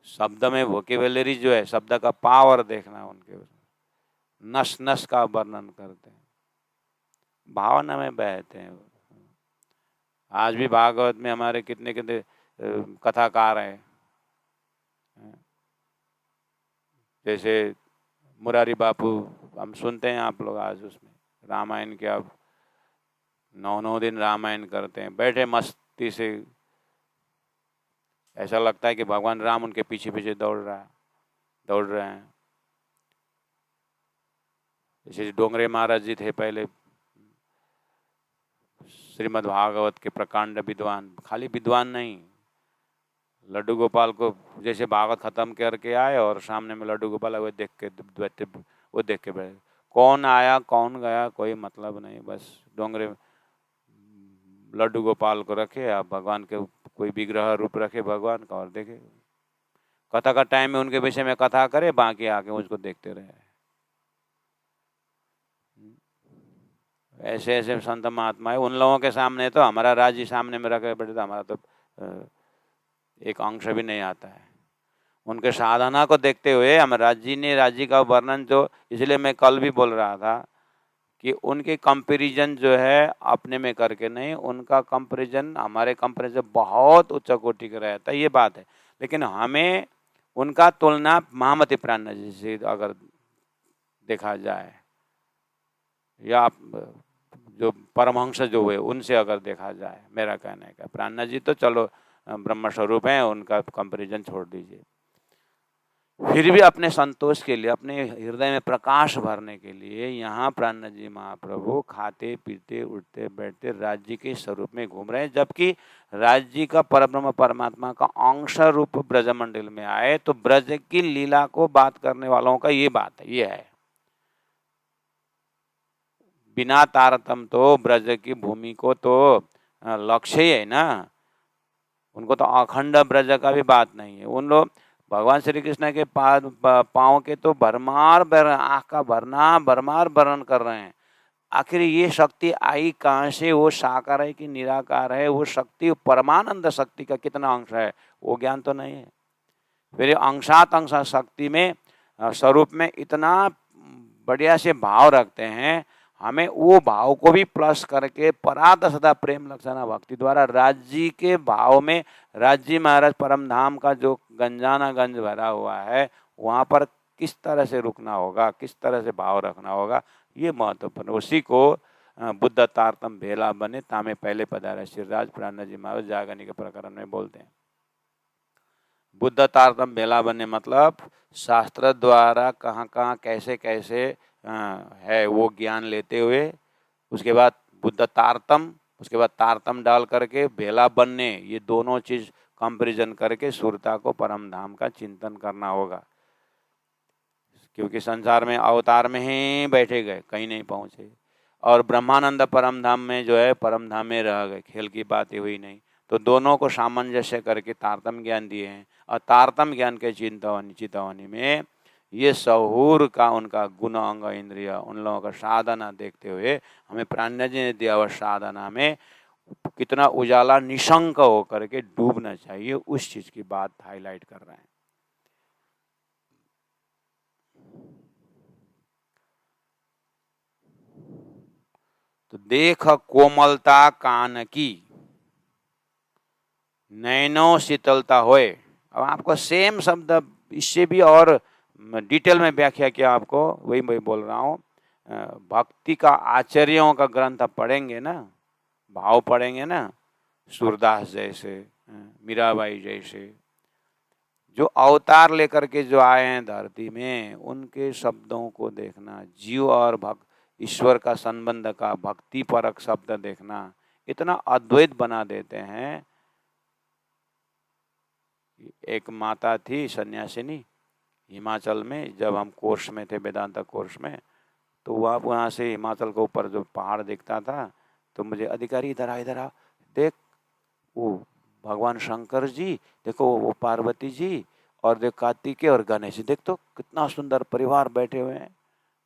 शब्द में वोकेबुलरी जो है, शब्द का पावर देखना, उनके नस नस का वर्णन करते हैं, भावना में बहते हैं। आज भी भागवत में हमारे कितने कितने कथाकार हैं, जैसे मुरारी बापू हम सुनते हैं, आप लोग आज उसमें रामायण के अब 9 दिन रामायण करते हैं, बैठे मस्ती से ऐसा लगता है कि भगवान राम उनके पीछे पीछे दौड़ रहे हैं। जैसे डोंगरे महाराज जी थे पहले, श्रीमद् भागवत के प्रकांड विद्वान, खाली विद्वान नहीं, लड्डू गोपाल को जैसे भागवत खत्म करके आए और सामने में लड्डू गोपाल वो देख के बैठे, कौन आया कौन गया कोई मतलब नहीं, बस डोंगरे लड्डू गोपाल को रखे, आप भगवान के कोई विग्रह रूप रखे भगवान का और देखे, कथा का टाइम में उनके विषय में कथा करे, बाकी आके उसको देखते रहे। ऐसे ऐसे संत महात्मा है, उन लोगों के सामने तो हमारा राज्य सामने में रखे बैठे तो हमारा तो एक अंश भी नहीं आता है। उनके साधना को देखते हुए हम राज्य का वर्णन जो, इसलिए मैं कल भी बोल रहा था कि उनके कंपैरिजन जो है अपने में करके नहीं, उनका कंपैरिजन हमारे कंपैरिजन बहुत उच्च कोटि का रहता है, ये बात है। लेकिन हमें उनका तुलना महामति प्राण जी से अगर देखा जाए, या जो परमहंस जो हुए उनसे अगर देखा जाए, मेरा कहने का, प्राण जी तो चलो ब्रह्म स्वरूप हैं, उनका कंपैरिजन छोड़ दीजिए। फिर भी अपने संतोष के लिए, अपने हृदय में प्रकाश भरने के लिए यहाँ प्राण जी महाप्रभु खाते पीते उठते बैठते राज्य के स्वरूप में घूम रहे हैं, जबकि राज्य का परब्रह्म परमात्मा का अंश रूप ब्रजमंडल में आए तो ब्रज की लीला को बात करने वालों का ये बात है, ये है। बिना तारतम तो ब्रज की भूमि को तो लक्ष्य ही है ना, उनको तो अखंड ब्रज का भी बात नहीं है। उन लोग भगवान श्री कृष्ण के पाँव के तो आँख का भरमार वर्णन कर रहे हैं। आखिर ये शक्ति आई कहाँ से, वो साकार है कि निराकार है, वो शक्ति परमानंद शक्ति का कितना अंश है वो ज्ञान तो नहीं है। फिर अंशात अंश शक्ति में स्वरूप में इतना बढ़िया से भाव रखते हैं, हमें वो भाव को भी प्लस करके परात सदा प्रेम लक्षणा भक्ति द्वारा राज्य के भाव में, राज्य महाराज परम धाम का जो गंजाना गंज भरा हुआ है वहाँ पर किस तरह से रुकना होगा, किस तरह से भाव रखना होगा, ये महत्वपूर्ण। उसी को बुद्ध तारतम भेला बने तामे पहले पधारे श्रीराज प्राण जी महाराज जागनी के प्रकरण में बोलते हैं। बुद्ध तारतम भेला बने मतलब शास्त्र द्वारा कहाँ कहाँ कैसे कैसे है वो ज्ञान लेते हुए, उसके बाद बुद्ध तारतम, उसके बाद तारतम डाल करके भेला बनने, ये दोनों चीज कंपैरिजन करके सुरता को परम धाम का चिंतन करना होगा। क्योंकि संसार में अवतार में ही बैठे गए, कहीं नहीं पहुंचे, और ब्रह्मानंद परम धाम में जो है परम धाम में रह गए, खेल की बात हुई नहीं। तो दोनों को सामंजस्य करके तारतम ज्ञान दिए हैं, और तारतम ज्ञान के चिंतावनी में ये सहूर का उनका गुण अंग इंद्रिय उन लोगों का साधना देखते हुए हमें प्राण जी ने दिया हुआ साधना में कितना उजाला निशंक होकर के डूबना चाहिए, उस चीज की बात हाईलाइट कर रहे हैं। तो देख कोमलता कान की, नैनो शीतलता होए। अब आपको सेम शब्द इससे भी और डिटेल में व्याख्या किया आपको, वही मैं बोल रहा हूँ। भक्ति का आचार्यों का ग्रंथ पढ़ेंगे ना, भाव पढ़ेंगे ना, सूरदास जैसे, मीराबाई जैसे, जो अवतार लेकर के जो आए हैं धरती में, उनके शब्दों को देखना, जीव और ईश्वर का संबंध का भक्ति परक शब्द देखना, इतना अद्वैत बना देते हैं। एक माता थी सन्यासिनी हिमाचल में, जब हम कोर्स में थे वेदांता कोर्स में, तो वहाँ से हिमाचल के ऊपर जो पहाड़ दिखता था, तो मुझे अधिकारी इधर आ देख, वो भगवान शंकर जी, देखो वो पार्वती जी, और देख कार्तिकेय और गणेश जी, देख तो कितना सुंदर परिवार बैठे हुए हैं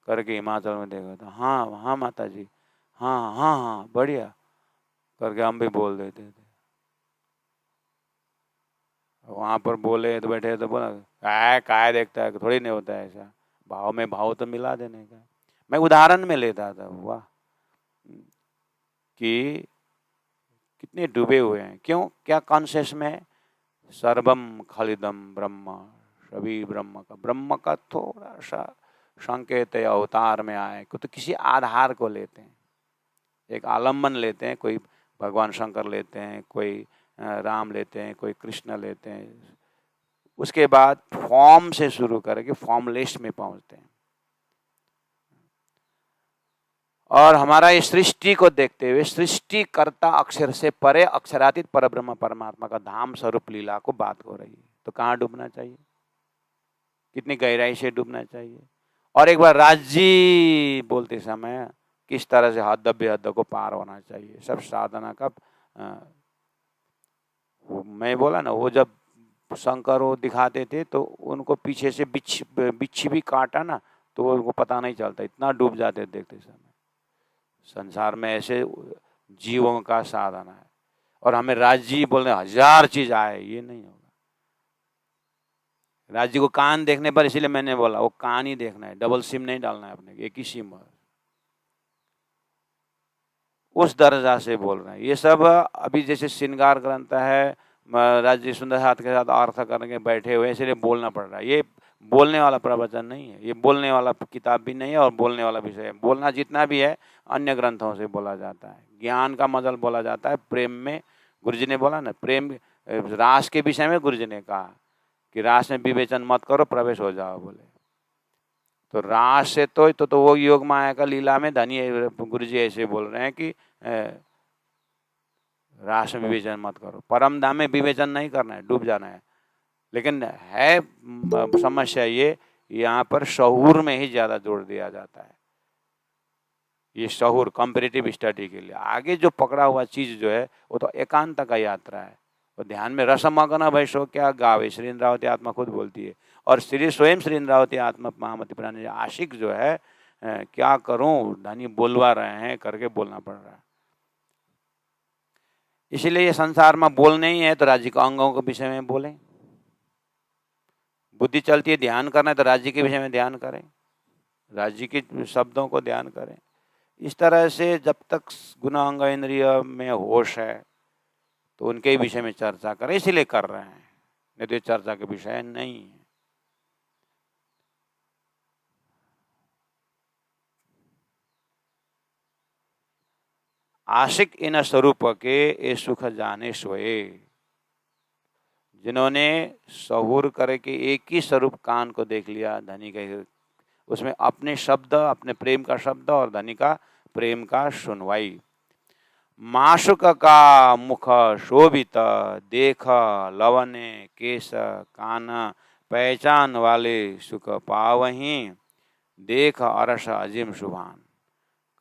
करके हिमाचल में देखा था। हाँ हाँ माता जी, हाँ हाँ हाँ बढ़िया करके हम भी बोल देते थे। वहाँ पर बोले तो बैठे तो बोला काय देखता है, थोड़ी नहीं होता है ऐसा, भाव में भाव तो मिला देने का। मैं उदाहरण में लेता था, वाह कि कितने डूबे हुए हैं, क्यों, क्या कॉन्शियस में, सर्वम खलिदम ब्रह्म, सभी ब्रह्म का थोड़ा सा संकेत अवतार में आए तो किसी आधार को लेते हैं, एक आलम्बन लेते हैं, कोई भगवान शंकर लेते हैं, कोई राम लेते हैं, कोई कृष्ण लेते हैं, उसके बाद फॉर्म से शुरू करके फॉर्मलेस में पहुंचते हैं। और हमारा इस सृष्टि को देखते हुए सृष्टिकर्ता अक्षर से परे अक्षरातीत परब्रह्म परमात्मा का धाम स्वरूप लीला को बात हो रही है। तो कहाँ डूबना चाहिए, कितनी गहराई से डूबना चाहिए, और एक बार राज्य बोलते समय किस तरह से हद बेहद को पार होना चाहिए। सब साधना का मैं बोला ना, वो जब शंकर वो दिखाते थे तो उनको पीछे से बिच्छी भी काटा ना तो उनको पता नहीं चलता, इतना डूब जाते देखते समय। संसार में ऐसे जीवों का साधना है, और हमें राज्य बोलने हजार चीज आए, ये नहीं होगा। राज्य को कान देखने पर, इसीलिए मैंने बोला वो कान ही देखना है, डबल सिम नहीं डालना है अपने, एक ही सिम है। उस दर्जा से बोल रहे हैं। ये सब अभी जैसे श्रृंगार ग्रंथ है, राज्य सुंदर हाथ के साथ अर्थ करके बैठे हुए, इसलिए बोलना पड़ रहा है। ये बोलने वाला प्रवचन नहीं है, ये बोलने वाला किताब भी नहीं है, और बोलने वाला विषय है। बोलना जितना भी है अन्य ग्रंथों से बोला जाता है, ज्ञान का मजल बोला जाता है। प्रेम में गुरुजी ने बोला ना, प्रेम रास के विषय में गुरुजी ने कहा कि रास में विवेचन मत करो, प्रवेश हो जाओ बोले। तो रास से तो वो योग माया का लीला में धनी, गुरुजी ऐसे बोल रहे हैं कि रास में विवेचन मत करो, परम धाम में विवेचन नहीं करना है, डूब जाना है। लेकिन है समस्या ये, यहाँ पर शहूर में ही ज्यादा जोर दिया जाता है। ये शहूर कॉम्पिटिटिव स्टडी के लिए, आगे जो पकड़ा हुआ चीज जो है वो तो एकांत का यात्रा है। और ध्यान में रसमग्न भय सो क्या गावे, श्री इंद्रावती आत्मा खुद बोलती है। और स्वयं श्री इंद्रावती आत्मा महामति प्राणी आशिक जो है, क्या करूं, धनी बोलवा रहे हैं करके बोलना पड़ रहा है। इसलिए ये संसार में बोलने ही है तो राज्य के अंगों के विषय में बोलें। बुद्धि चलती है ध्यान करना है तो राज्य के विषय में ध्यान करें, राज्य के शब्दों को ध्यान करें। इस तरह से जब तक गुण अंग इंद्रिय में होश है तो उनके विषय में चर्चा करें, इसीलिए कर रहे हैं, नहीं तो चर्चा के विषय नहीं है। आशिक इन स्वरूप के ये सुख जाने सोए, जिन्होंने सहूर करके एक ही स्वरूप कान को देख लिया, धनी का उसमें अपने शब्द, अपने प्रेम का शब्द और धनी का प्रेम का सुनवाई। माशुक का मुख शोभित, देख लवने केश कान, पहचान वाले सुख पावहीं, देख अरस अजिम शुभान।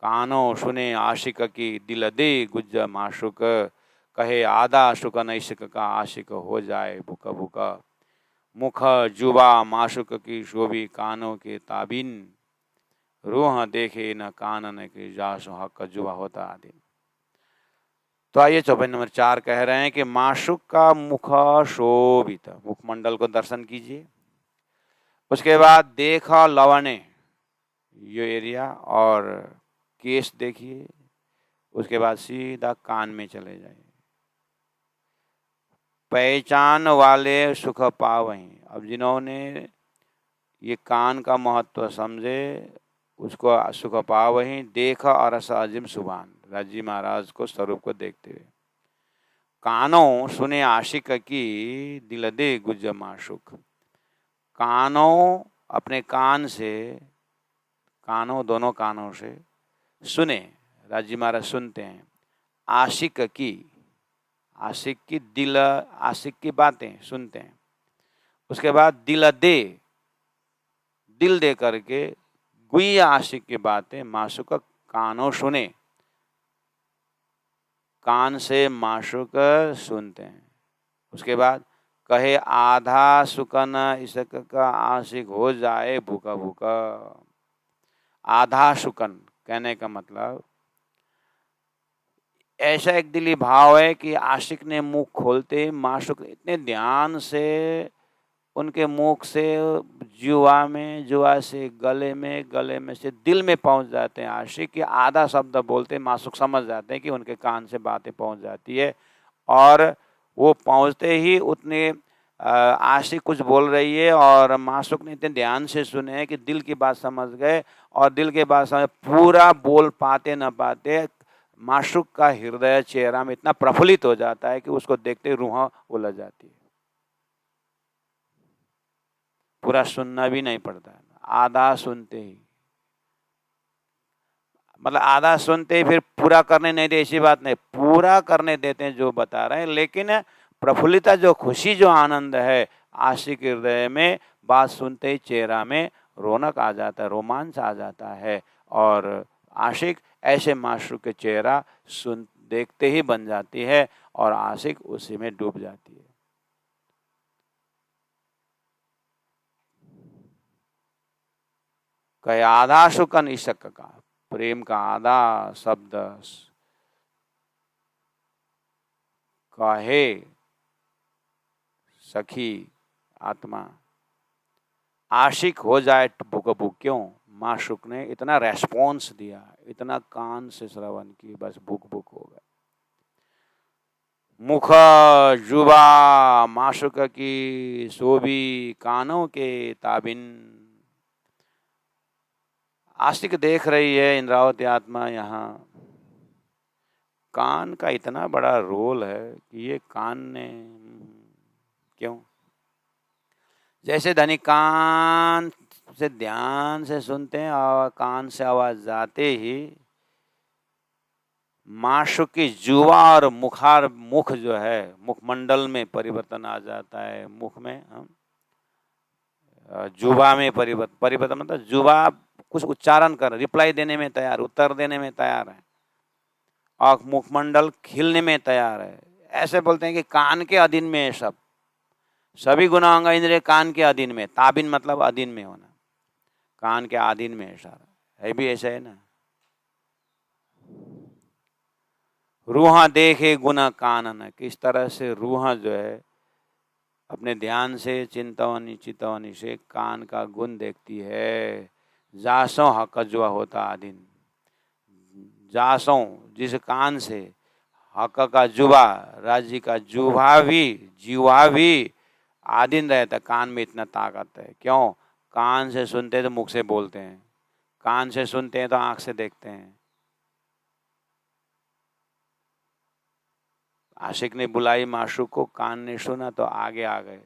कानो सुने आशिक की, दिल दे गुज माशुक, कहे आधा शुक नैशिक का आशिक हो जाए भुक भुक। मुख जुबा माशुक की शोभी, कानों के ताबिन, रूह देखे न कानन के जासु हक जुबा होता आदि। तो आइए चौपाई नंबर 4 कह रहे हैं कि माशुक का मुख शोभित, मुखमंडल को दर्शन कीजिए। उसके बाद देखा लवने, ये एरिया, और केस देखिए। उसके बाद सीधा कान में चले जाइए। पहचान वाले सुख पावहीं, अब जिन्होंने ये कान का महत्व समझे उसको सुख पावहीं, देख और अजिम सुभान, राजी महाराज को स्वरूप को देखते हुए। कानों सुने आशिक की, दिल दे गुज माशुक। कानों अपने कान से, कानों दोनों कानों से सुने, राजी महाराज सुनते हैं आशिक की, आशिक की दिल, आशिक की बातें सुनते हैं। उसके बाद दिल दे, दिल दे करके गुई आशिक की बातें माशुक कानों सुने, कान से माशुक सुनते हैं। उसके बाद कहे आधा सुकन इसक का आशिक हो जाए भूखा भूखा। आधा शुकन कहने का मतलब ऐसा एक दिली भाव है कि आशिक ने मुख खोलते माशुक इतने ध्यान से उनके मुख से जुआ में, जुआ से गले में, गले में से दिल में पहुंच जाते हैं आशिक। कि आधा शब्द बोलते माशुक समझ जाते हैं कि उनके कान से बातें पहुंच जाती है, और वो पहुंचते ही उतने आशिक कुछ बोल रही है और माशुक ने इतने ध्यान से सुने कि दिल की बात समझ गए, और दिल के बात समझ पूरा बोल पाते न पाते माशूक का हृदय चेहरा में इतना प्रफुल्लित हो जाता है कि उसको देखते ही रूह उलझ जाती है, पूरा सुनना भी नहीं पड़ता है, आधा सुनते ही, मतलब आधा सुनते ही फिर पूरा करने नहीं दे, ऐसी बात नहीं, पूरा करने देते हैं जो बता रहे हैं, लेकिन प्रफुल्लिता जो खुशी जो आनंद है आशिक हृदय में, बात सुनते ही चेहरा में रौनक आ जाता है, रोमांच आ जाता है, और आशिक ऐसे माशूक के चेहरा सुन देखते ही बन जाती है और आशिक उसी में डूब जाती है। कहे आधा शुकन इशक का, प्रेम का आधा शब्द कहे सखी आत्मा, आशिक हो जाए बुक क्यों, माशूक ने इतना रेस्पॉन्स दिया, इतना कान से श्रवण की, बस बुक हो गए। मुख जुबा माशूक की शोभी कानों के ताबिन, आशिक देख रही है इंद्रावती आत्मा, यहाँ कान का इतना बड़ा रोल है कि ये कान ने क्यों, जैसे धनी कान से ध्यान से सुनते हैं और कान से आवाज जाते ही माशूक की जुवा और मुख जो है, मुखमंडल में परिवर्तन आ जाता है, मुख में हम जुबा में परिवर्तन मतलब जुबा कुछ उच्चारण कर, रिप्लाई देने में तैयार, उत्तर देने में तैयार है, और मुखमंडल खिलने में तैयार है। ऐसे बोलते हैं कि कान के अधीन में है सब, सभी गुणांग इंद्रिय कान के अधीन में, ताबिन मतलब अधीन में होना, कान के अधीन में है सारा, है भी ऐसा है ना। रूह देखे गुना कानन, किस तरह से रूह जो है अपने ध्यान से चिंतवनी से कान का गुण देखती है। जासों हक जुआ होता आदिन, जासों जिस कान से, हक का जुबा राज्य का जीवा भी आदिन रहता, कान में इतना ताकत है। क्यों, कान से सुनते हैं तो मुख से बोलते हैं, कान से सुनते हैं तो आंख से देखते हैं। आशिक ने बुलाई माशूक को, कान ने सुना तो आगे आ गए।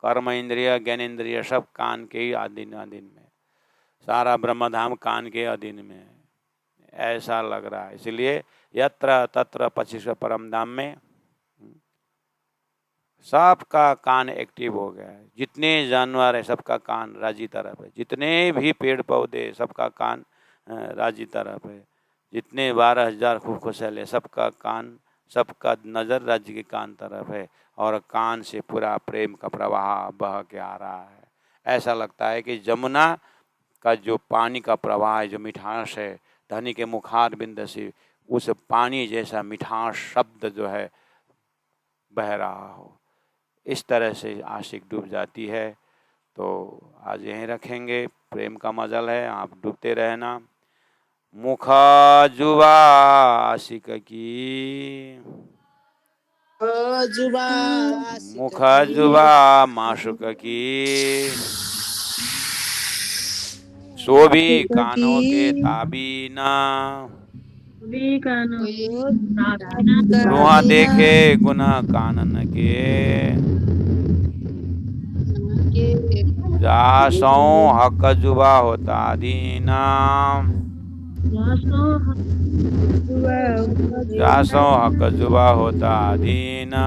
कर्म इंद्रिय ज्ञान इंद्रिय सब कान के ही अधीन में, सारा ब्रह्मधाम कान के अधीन में है, ऐसा लग रहा है। इसलिए यत्र तत्र 25वें परम धाम में सबका कान एक्टिव हो गया है, जितने जानवर है सबका कान राजी तरफ है, जितने भी पेड़ पौधे सबका कान राजी तरफ है, जितने 12,000 खुशखुशल है सबका कान, सबका नज़र राज्य के कान तरफ है, और कान से पूरा प्रेम का प्रवाह बह के आ रहा है। ऐसा लगता है कि जमुना का जो पानी का प्रवाह है, जो मिठास है, धनी के मुखार बिंद से उस पानी जैसा मिठास शब्द जो है बह रहा हो, इस तरह से आशिक डूब जाती है। तो आज यहीं रखेंगे, प्रेम का मजल है, आप डूबते रहना। मुखा जुबा आशिक की, मुखा जुबा माशूक की, शोभी कानों के ताबीना, रुआ देखे गुना कानन के, जासों हक जुबा होता दीना, जासों हक जुबा होता दीना।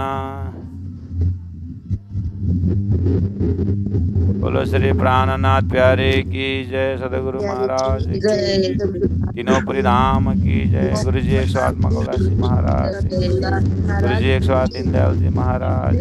बोलो श्री प्राणनाथ प्यारे की जय, सदगुरु महाराज की, तीनों पुरी धाम की जय। गुरु जी 108 मगोलासी महाराज, गुरु जी 108 दीनदयाल जी महाराज।